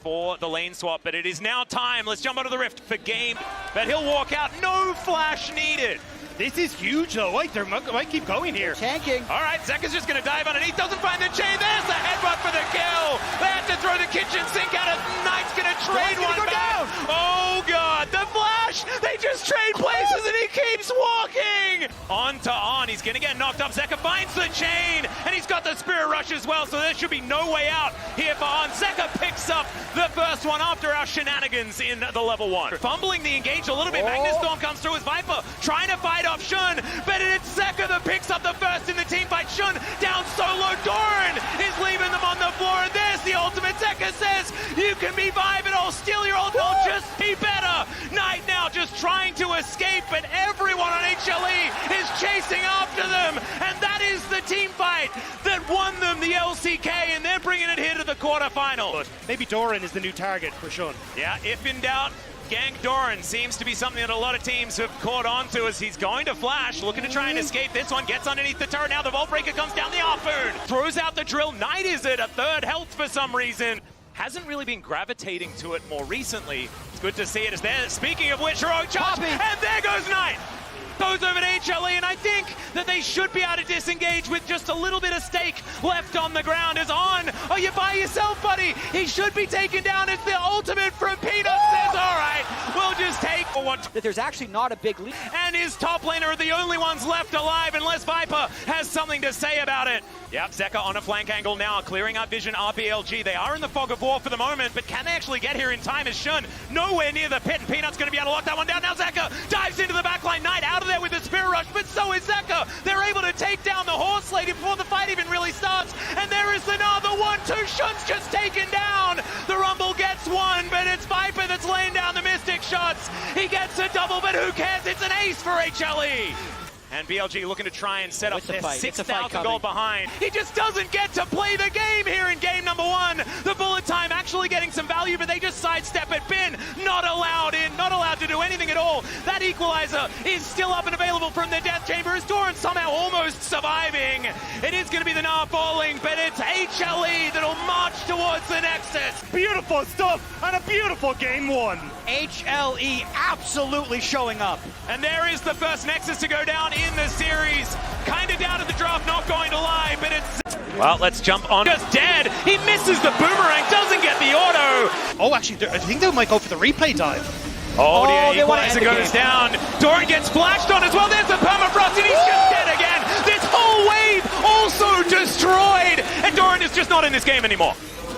for the lane swap, but it is now time. Let's jump onto the rift for game, but he'll walk out. No flash needed. This is huge though. Wait, they might keep going here. Tanking. All right, Zeka's just going to dive underneath. Doesn't find the chain. There's the headbutt for the kill. They have to throw the kitchen sink out. Knight's going to trade one back. Oh god, the flash. They just trade places and he keeps walking. On to on. He's going to get knocked up. Zeka finds the chain and he's got the spirit rush as well. So there should be no way out here for On. Zeka picks up the first one after our shenanigans in the level 1. Fumbling the engage a little bit. Magnus Storm comes through as Viper trying to fight off Shun, but it's Zeka that picks up the first in the team fight. Shun down solo. Doran is leaving them on the floor, and there's the ultimate. Zeka says, you can be Vibe and I'll steal your ult. I'll just be better. Knight now just trying to escape, but everyone on HLE is chasing after them, and that is the team fight that won them the LCK, and they're bringing it here to the quarterfinal. Maybe Doran is the new target for Shun. Yeah, if in doubt, gank Doran seems to be something that a lot of teams have caught on to as he's going to flash, looking to try and escape. This one gets underneath the turret. Now the Vault Breaker comes down the Harpoon, throws out the drill. Knight is at a third health for some reason. Hasn't really been gravitating to it more recently. It's good to see it as there. Speaking of which, heroic charge, and there goes Knight. Goes over to HLE, and I think that they should be able to disengage with just a little bit of stake left on the ground. Is On. Oh, you're by yourself, buddy. He should be taken down. It's the ultimate from Peanut. Says, all right, we'll just take what. That there's actually not a big lead. And his top laner are the only ones left alive unless Viper has something to say about it. Yep, Zeka on a flank angle now, clearing up vision RPLG. They are in the fog of war for the moment, but can they actually get here in time? Is Shun nowhere near the pit, and Peanut's going to be able to lock that one down. Now Zeka dives into the backline. Knight out of there with the Spirit Rush, but so is Zeka. They're able to take down the Horse Lady before the fight even really starts, and there is another 1-2. Shun's just taken down. The Rumble gets one, but it's Viper that's laying down the Mystic shots. He gets a double, but who cares? It's an ace for HLE. And BLG looking to try and set up their 6,000 gold behind. He just doesn't get to play the game here in game number 1. The bullet time actually getting some value, but they just sidestep it. Bin not allowed in, not allowed to do anything at all. That equalizer is still up and available from the death chamber as Doran somehow almost surviving. It is going to be the Gnar falling, but it's HLE that'll march towards the Nexus. Beautiful stuff and a beautiful game 1. HLE absolutely showing up. And there is the first Nexus to go down in the series. Kind of down at the draft, not going to lie, but it's... Well, let's jump on. Just dead. He misses the boomerang, doesn't get the auto. Oh, actually, I think they might go for the replay dive. Oh, the equalizer goes down. Doran gets flashed on as well. There's the permafrost, and he's just dead again. This whole wave also destroyed, and Doran is just not in this game anymore.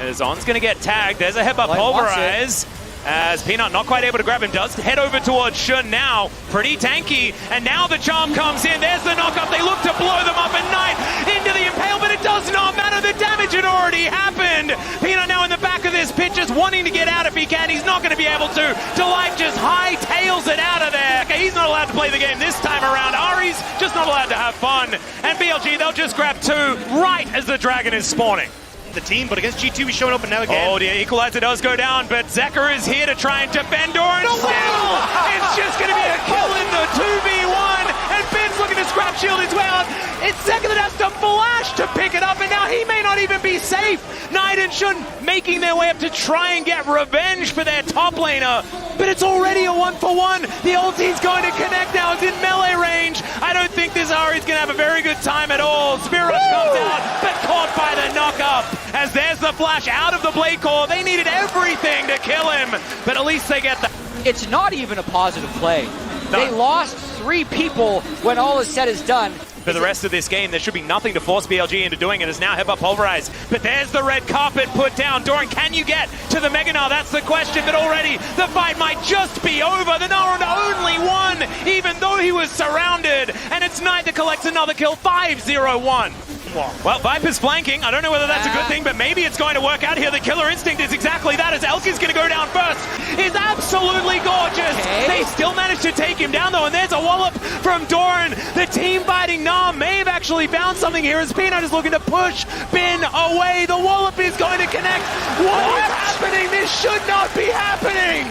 As On's going to get tagged. There's a headbutt pulverize. As Peanut not quite able to grab him, does head over towards Shun now. Pretty tanky, and now the charm comes in. There's the knock-up. They look to blow them up at Knight into the impale, but it does not matter. The damage had already happened. Peanut now in the back of this pit, just wanting to get out if he can. He's not going to be able to. Delight just hightails it out of there. Okay, he's not allowed to play the game this time around. Ari's just not allowed to have fun. And BLG, they'll just grab 2 right as the dragon is spawning. The team, but against G2 he's showing up and now again. Oh, the equalizer does go down, but Zeka is here to try and defend Doran. Still, it's just going to be a kill in the 2v1, and Ben's looking to scrap shield his way out. It's Zeka that has to flash to pick it up, and now he may not even be safe. Knight and Shun making their way up to try and get revenge for their top laner, but it's already a 1-for-1. The ulti's going to connect now. It's in melee range. I don't think this Ari's going to have a very good time at all. Spirit Rush comes out, but caught by the knock-up. As there's the flash out of the Blade Core. They needed everything to kill him, but at least they get the... It's not even a positive play. No. They lost 3 people when all is said is done. For the rest of this game, there should be nothing to force BLG into doing it. It's now headbutt pulverized, but there's the red carpet put down. Doran, can you get to the Mega Gnar? That's the question, but already the fight might just be over. The Gnar on only 1, even though he was surrounded, and it's Knight that collects another kill, 5-0-1. Well, Viper's flanking. I don't know whether that's a good thing, but maybe it's going to work out here. The killer instinct is exactly that, as Elki's going to go down first. Is absolutely gorgeous. Okay. They still managed to take him down, though, and there's a wallop from Doran. The team fighting Gnar may have actually found something here, as Peanut is looking to push Bin away. The wallop is going to connect. What is happening? This should not be happening.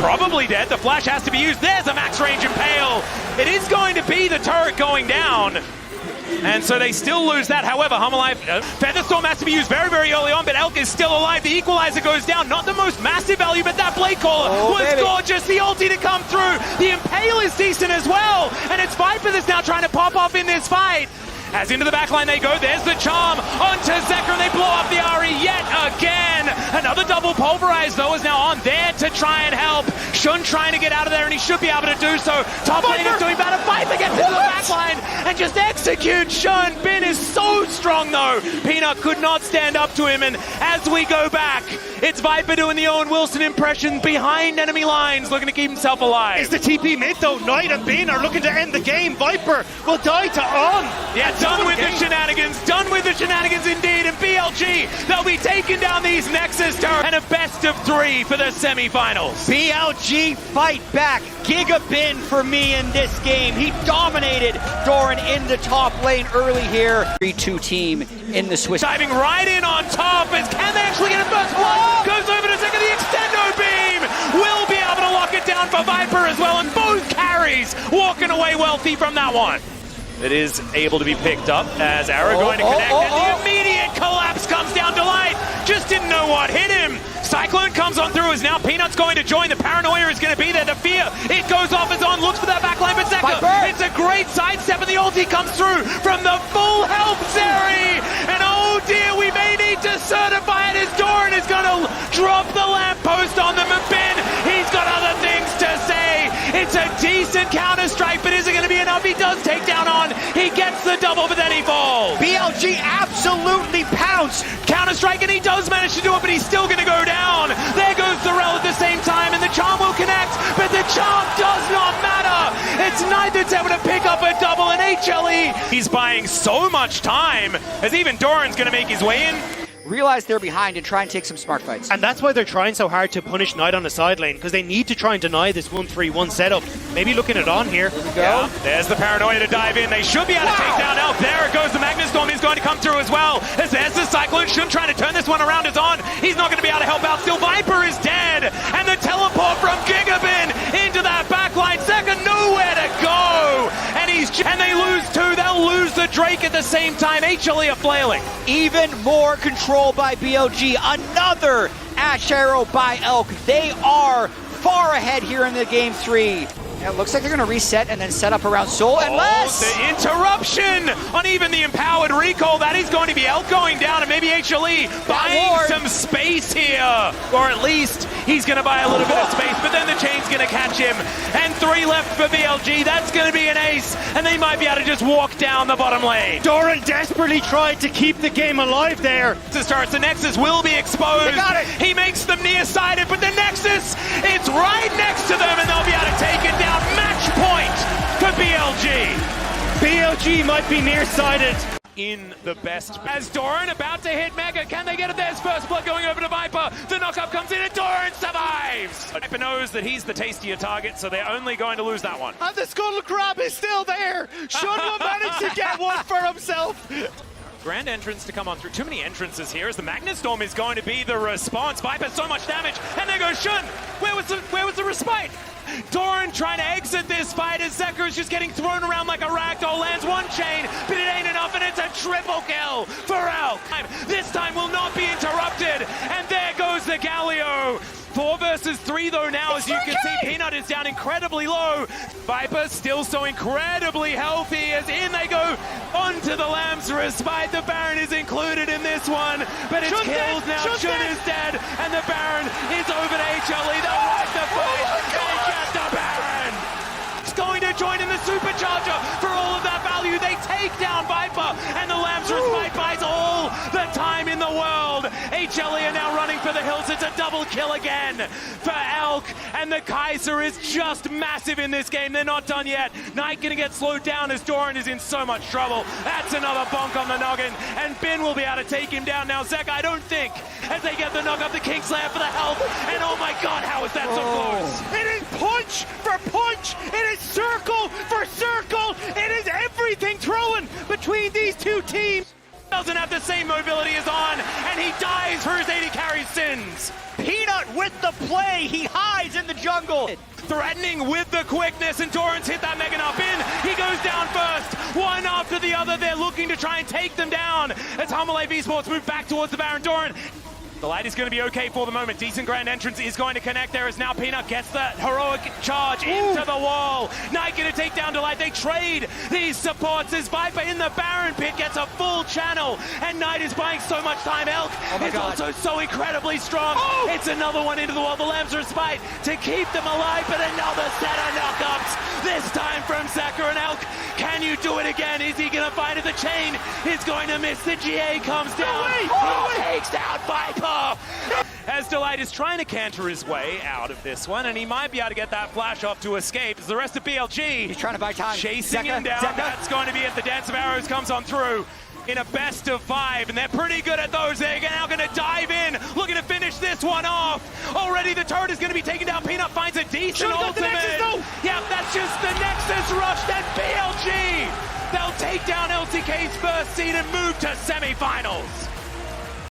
Probably dead. The flash has to be used. There's a max range impale. It is going to be the turret going down. And so they still lose that. However, Humalife, Featherstorm has to be used very, very early on, but Elk is still alive. The equalizer goes down. Not the most massive value, but that Blade Caller was gorgeous. The ulti to come through. The Impale is decent as well. And it's Viper that's now trying to pop off in this fight. As into the backline they go, there's the charm onto Zeka, and they blow up the Ari yet again. Another double pulverize though is now on there to try and help. Shun trying to get out of there, and he should be able to do so. Top lane is doing better. Viper gets into the backline and just executes Shun. Bin is so strong though. Peanut could not stand up to him, and as we go back, it's Viper doing the Owen Wilson impression behind enemy lines, looking to keep himself alive. It's the TP mid though. Knight and Bin are looking to end the game. Viper will die to On. Yeah, done with the shenanigans. Done with the shenanigans indeed. And BLG, they'll be taking down these Nexus turrets. And a best of 3 for the semifinals. BLG fight back. Giga Bin for me in this game. He dominated Doran in the top lane early here. 3-2 team in the Swiss. Diving right in on top. As can they actually get a first blood? Goes over to Zeka. The extendo beam will be able to lock it down for Viper as well. And both carries walking away wealthy from that one. It is able to be picked up as Arrow going to connect, and the immediate collapse comes down to Light. Just didn't know what hit him. Cyclone comes on through as now Peanut's going to join. The Paranoia is going to be there. The Fear, it goes off as On, looks for that backline, but Zeka, it's a great sidestep, and the ulti comes through from the full health Zeri. And oh dear, we may need to certify it as Doran is going to drop the lamppost on them, and Ben, he's got other things to say. It's a decent counter-strike, but is it going to be enough? He does take down On. He gets the double, but then he falls. BLG absolutely pounced. Counter-strike, and he does manage to do it, but he's still going to go down. There goes the Rel at the same time, and the Charm will connect, but the Charm does not matter. It's Knight that's able to pick up a double, and HLE, he's buying so much time, as even Doran's going to make his way in. Realize they're behind and try and take some smart fights. And that's why they're trying so hard to punish Knight on the side lane, because they need to try and deny this 1-3-1 setup. Maybe looking at On here. Here we go. Yeah, there's the Paranoia to dive in. They should be able to take down Elk. There it goes. The Magnus Storm is going to come through as well. As there's the Cyclone. Shun trying to turn this one around is On. He's not going to be able to help out. Still, Viper is dead. And the teleport from Gigabin into that backline. Zeka nowhere to go. And they lose 2. They'll lose the Drake at the same time. HLE are flailing. Even more control by BLG. Another Ash Arrow by Elk. They are far ahead here in the game 3. Yeah, it looks like they're going to reset and then set up around Soul, unless... the interruption on even the empowered recall. That is going to be Elk going down, and maybe HLE buying some space here. Or at least he's going to buy a little bit of space, but then the chain's going to catch him. And 3 left for BLG. That's going to be an ace, and they might be able to just walk down the bottom lane. Doran desperately tried to keep the game alive there. To start, the Nexus will be exposed. They got it. He makes them nearsighted, but the Nexus, it's right next to them, and they'll be able to take it down. Match point for BLG. BLG might be nearsighted. In the best. As Doran about to hit Mega, can they get it? There's first blood going over to Viper. The knockup comes in and Doran survives. Viper knows that he's the tastier target, so they're only going to lose that one. And the Scuttle Crab is still there. Shun will manage to get one for himself. Grand entrance to come on through. Too many entrances here as the Magnus Storm is going to be the response. Viper so much damage, and there goes Shun. Where was the respite? Doran trying to exit this fight as Zeka is just getting thrown around like a ragdoll. Lands one chain, but it ain't enough, and it's a triple kill for Elk. This time will not be interrupted, and there goes the Galio. 4 versus 3 though now, as you can see, Peanut is down incredibly low. Viper still so incredibly healthy as in they go onto the Lamb's respite. The Baron is included in this one, but it's killed now. Shun is dead, and the Baron is over to HLE. They'll wipe the fight. They get the Baron. It's going to join in the supercharger for all of that value. They take down Viper, and the Lamb's respite buys all the time in the world. HLE are now running for the hills. It's a double kill again for Elk, and the Kaiser is just massive in this game. They're not done yet. Knight gonna get slowed down as Doran is in so much trouble. That's another bonk on the noggin, and Ben will be able to take him down. Now Zeka, I don't think, as they get the knock up, the Kingslayer for the health, and oh my god, how is that so close? It is punch for punch. It is circle for circle. It is everything thrown between these two teams. doesn't have the same mobility as On, and he dies for his 80 carry sins. Peanut with the play. He hides in the jungle. Threatening with the quickness, Endurance hit that Mega Up in. He goes down first. One after the other, they're looking to try and take them down. As Hanwha esports move back towards the Baron Doran. The light is going to be okay for the moment. Decent grand entrance is going to connect there as now Peanut gets that heroic charge into the wall. Knight going to take down Delight. They trade these supports as Viper in the Baron pit gets a full channel, and Knight is buying so much time. Elk is also so incredibly strong. It's another one into the wall. The Lambs respite to keep them alive, but another set of knockups. This time from Zeka and Elk. Can you do it again? Is he going to find it? The chain is going to miss. The GA comes down. He takes out Viper. As Delight is trying to canter his way out of this one, and he might be able to get that flash off to escape as the rest of BLG He's trying to buy time. chasing him down. That's going to be it. The Dance of Arrows comes on through in a best of 5, and they're pretty good at those. They're now going to dive in, looking to finish this one off. Already the turret is going to be taken down. Peanut finds a decent ultimate. Yeah, that's just the Nexus rush. Then BLG, they'll take down LTK's first seed and move to semifinals.